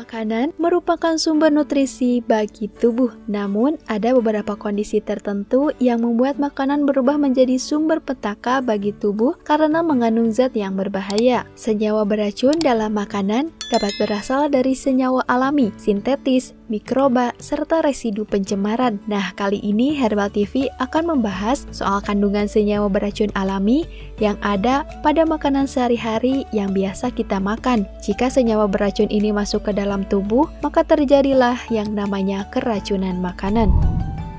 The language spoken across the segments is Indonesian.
Makanan merupakan sumber nutrisi bagi tubuh, namun ada beberapa kondisi tertentu yang membuat makanan berubah menjadi sumber petaka bagi tubuh karena mengandung zat yang berbahaya. Senyawa beracun dalam makanan dapat berasal dari senyawa alami, sintetis, mikroba, serta residu pencemaran. Nah, kali ini Herbal TV akan membahas soal kandungan senyawa beracun alami yang ada pada makanan sehari-hari yang biasa kita makan. Jika senyawa beracun ini masuk ke dalam tubuh, maka terjadilah yang namanya keracunan makanan.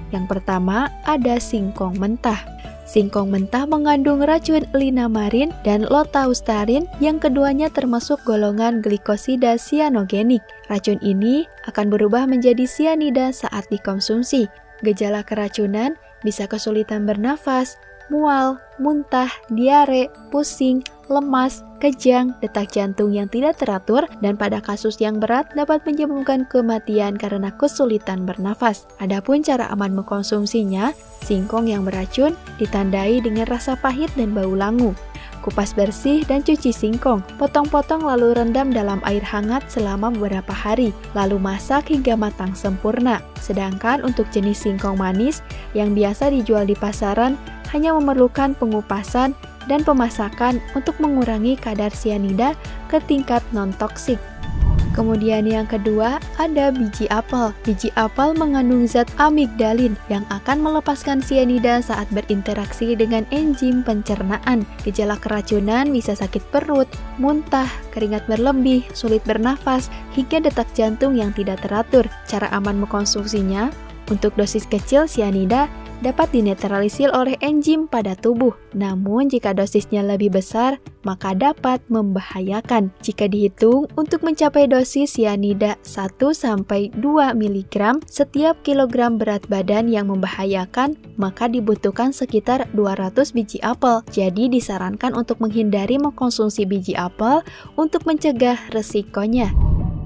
Yang pertama, ada singkong mentah. Singkong mentah mengandung racun linamarin dan lotaustarin yang keduanya termasuk golongan glikosida sianogenik. Racun ini akan berubah menjadi sianida saat dikonsumsi. Gejala keracunan bisa kesulitan bernafas, mual, muntah, diare, pusing, lemas, kejang, detak jantung yang tidak teratur, dan pada kasus yang berat dapat menyebabkan kematian karena kesulitan bernafas. Adapun cara aman mengkonsumsinya, singkong yang beracun ditandai dengan rasa pahit dan bau langu. Kupas bersih dan cuci singkong, potong-potong lalu rendam dalam air hangat selama beberapa hari, lalu masak hingga matang sempurna. Sedangkan untuk jenis singkong manis yang biasa dijual di pasaran hanya memerlukan pengupasan dan pemasakan untuk mengurangi kadar sianida ke tingkat non-toksik. Kemudian yang kedua, ada biji apel. Biji apel mengandung zat amigdalin yang akan melepaskan sianida saat berinteraksi dengan enzim pencernaan. Gejala keracunan bisa sakit perut, muntah, keringat berlebih, sulit bernafas, hingga detak jantung yang tidak teratur. Cara aman mengkonsumsinya, untuk dosis kecil sianida dapat dinetralisir oleh enzim pada tubuh. Namun jika dosisnya lebih besar, maka dapat membahayakan. Jika dihitung, untuk mencapai dosis sianida 1-2 mg setiap kilogram berat badan yang membahayakan, maka dibutuhkan sekitar 200 biji apel. Jadi disarankan untuk menghindari mengkonsumsi biji apel untuk mencegah resikonya.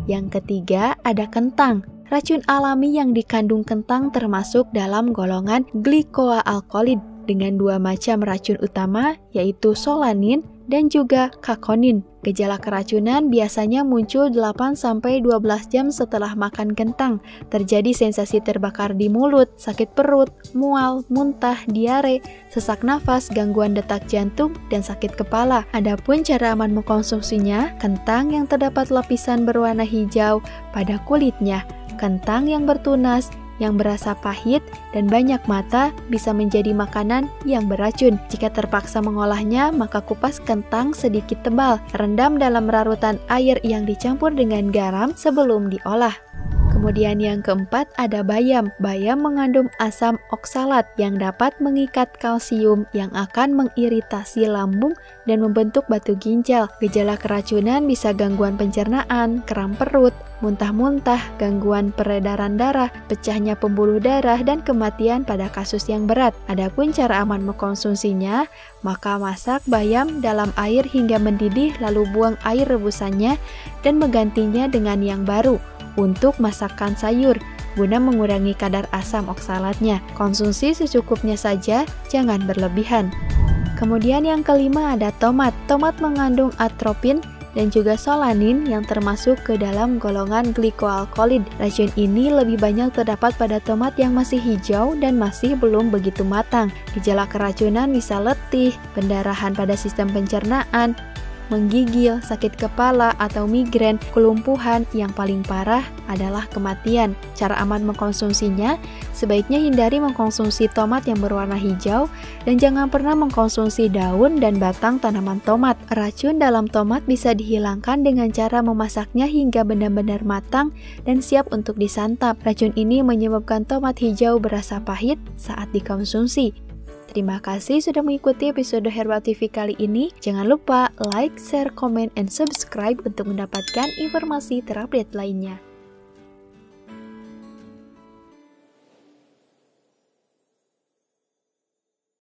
Yang ketiga, ada kentang. Racun alami yang dikandung kentang termasuk dalam golongan glikoalkaloid dengan dua macam racun utama, yaitu solanin dan juga kakonin. Gejala keracunan biasanya muncul 8-12 jam setelah makan kentang. Terjadi sensasi terbakar di mulut, sakit perut, mual, muntah, diare, sesak nafas, gangguan detak jantung, dan sakit kepala. Adapun cara aman mengkonsumsinya, kentang yang terdapat lapisan berwarna hijau pada kulitnya, kentang yang bertunas, yang berasa pahit, dan banyak mata bisa menjadi makanan yang beracun. Jika terpaksa mengolahnya, maka kupas kentang sedikit tebal, rendam dalam larutan air yang dicampur dengan garam sebelum diolah. Kemudian yang keempat ada bayam. Bayam mengandung asam oksalat yang dapat mengikat kalsium yang akan mengiritasi lambung dan membentuk batu ginjal. Gejala keracunan bisa gangguan pencernaan, kram perut, muntah-muntah, gangguan peredaran darah, pecahnya pembuluh darah, dan kematian pada kasus yang berat. Adapun cara aman mengkonsumsinya, maka masak bayam dalam air hingga mendidih lalu buang air rebusannya dan menggantinya dengan yang baru untuk masakan sayur guna mengurangi kadar asam oksalatnya. Konsumsi secukupnya saja, jangan berlebihan. Kemudian yang kelima ada tomat. Tomat mengandung atropin dan juga solanin yang termasuk ke dalam golongan glikoalkaloid. Racun ini lebih banyak terdapat pada tomat yang masih hijau dan masih belum begitu matang. Gejala keracunan bisa letih, pendarahan pada sistem pencernaan, menggigil, sakit kepala atau migrain, kelumpuhan, yang paling parah adalah kematian. Cara aman mengkonsumsinya, sebaiknya hindari mengkonsumsi tomat yang berwarna hijau dan jangan pernah mengkonsumsi daun dan batang tanaman tomat. Racun dalam tomat bisa dihilangkan dengan cara memasaknya hingga benar-benar matang dan siap untuk disantap. Racun ini menyebabkan tomat hijau berasa pahit saat dikonsumsi. Terima kasih sudah mengikuti episode Herbal TV kali ini. Jangan lupa like, share, komen, and subscribe untuk mendapatkan informasi terupdate lainnya.